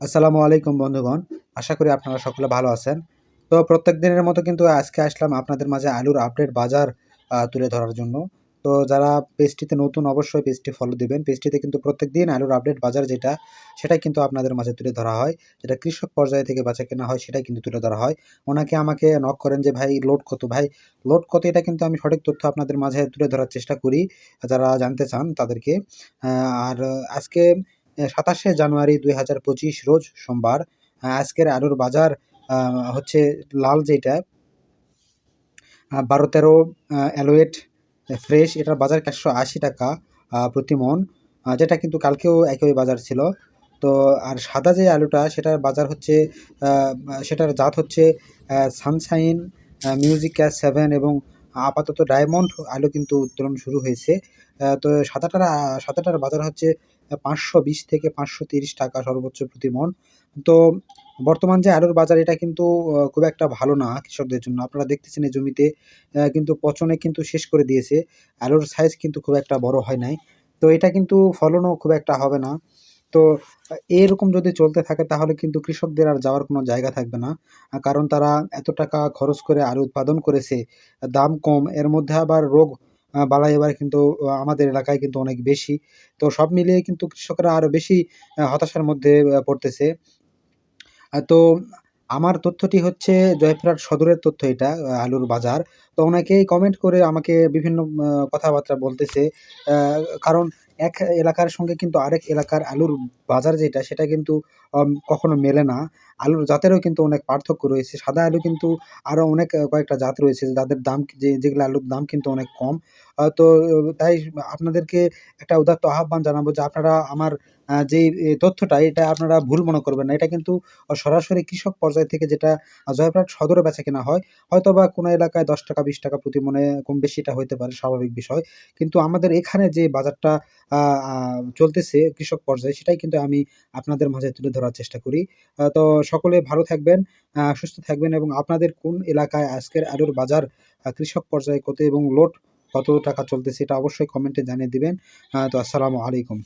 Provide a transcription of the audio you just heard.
আসসালামু আলাইকুম বন্ধুগণ। আশা করি আপনারা সকলে ভালো আছেন। তো প্রত্যেক দিনের মতো কিন্তু আজকে আসলাম আপনাদের মাঝে আলুর আপডেট বাজার তুলে ধরার জন্য। তো যারা পেজটিতে নতুন অবশ্যই পেজটি ফলো দিবেন। পেজটিতে কিন্তু প্রত্যেকদিন আলুর আপডেট বাজার যেটা, সেটাই কিন্তু আপনাদের মাঝে তুলে ধরা হয়। যেটা কৃষক পর্যায় থেকে বেচা-কেনা হয় সেটাই কিন্তু তুলে ধরা হয়। অনেকে আমাকে নক করেন যে, "ভাই লোড কত?" ভাই লোড কত এটা কিন্তু আমি সঠিক তথ্য আপনাদের মাঝে তুলে ধরার চেষ্টা করি, যারা জানতে চান তাদেরকে। আর আজকে ২৭শে জানুয়ারি ২০২৫ রোজ সোমবার। আজকের আলুর বাজার আ হচ্ছে লাল যেইটা ১২-১৩ অ্যালোয়েট ফ্রেশ এটার বাজার ৳৪৮০ প্রতি মন। যেটা কিন্তু কালকেও একই বাজার ছিল। তো আর সাদা যে আলুটা সেটার বাজার হচ্ছে আ সেটার জাত হচ্ছে সানশাইন, মিউজিক্যাস 7 এবং আপাতত ডায়মন্ড আলু কিন্তু উত্তোলন শুরু হয়েছে। তো সাদাটার বাজার হচ্ছে ৳৫২০ থেকে ৳৫৩০ সর্বোচ্চ প্রতি মন। তো বর্তমান যে আলুর বাজার এটা কিন্তু খুব একটা ভালো না কৃষকদের জন্য। আপনারা দেখতেছেন এই জমিতে কিন্তু পচনে কিন্তু শেষ করে দিয়েছে। আলুর সাইজ কিন্তু খুব একটা বড় হয় নাই। তো এটা কিন্তু ফলনও খুব একটা হবে না। তো এরকম যদি চলতে থাকে তাহলে কিন্তু কৃষকদের আর যাওয়ার কোনো জায়গা থাকবে না। কারণ তারা এত টাকা খরচ করে আলু উৎপাদন করেছে, দাম কম, এর মধ্যে আবার রোগ বালাই এবার কিন্তু আমাদের এলাকায় কিন্তু অনেক বেশি। তো সব মিলিয়ে কিন্তু কৃষকরা আরো বেশি হতাশার মধ্যে পড়তেছে। তো আমার তথ্যটি হচ্ছে জয়পুরহাট সদরের তথ্য এটা, আলুর বাজার। তো অনেকেই কমেন্ট করে আমাকে বিভিন্ন কথাবার্তা বলতেছে। আ কারণ এক এলাকার সঙ্গে কিন্তু আরেক এলাকার আলুর বাজার যেটা সেটা কিন্তু কখনো মেলে না। আলুর জাতেরও কিন্তু অনেক পার্থক্য রয়েছে। সাদা আলু কিন্তু আরো অনেক কয়েকটা জাত রয়েছে যাদের দাম যেগুলো আলুর দাম কিন্তু অনেক কম। তো তাই আপনাদেরকে একটা উদাত্ত আহ্বান জানাবো যে আপনারা আমার যেই তথ্যটা এটা আপনারা ভুল মনে করবেন না। এটা কিন্তু সরাসরি কৃষক পর্যায় থেকে যেটা জয়পুরহাট সদরে বেচাকেনা হয়। হয়তোবা কোনো এলাকায় ৳১০ ৳২০ প্রতি মনে কম বেশি এটা হইতে পারে, স্বাভাবিক বিষয়। কিন্তু আমাদের এখানে যে বাজারটা আ আ চলতেছে কৃষক পর্যায়ে সেটাই কিন্তু আমি আপনাদের মাঝে তুলে ধরার চেষ্টা করি। তো সকলে ভালো থাকবেন, সুস্থ থাকবেন এবং আপনাদের কোন এলাকায় আজকের আলুর বাজার কৃষক পর্যায়ে কত এবং লোড কত টাকা চলতেছে এটা অবশ্যই কমেন্টে জানিয়ে দিবেন। তো আসসালামু আলাইকুম।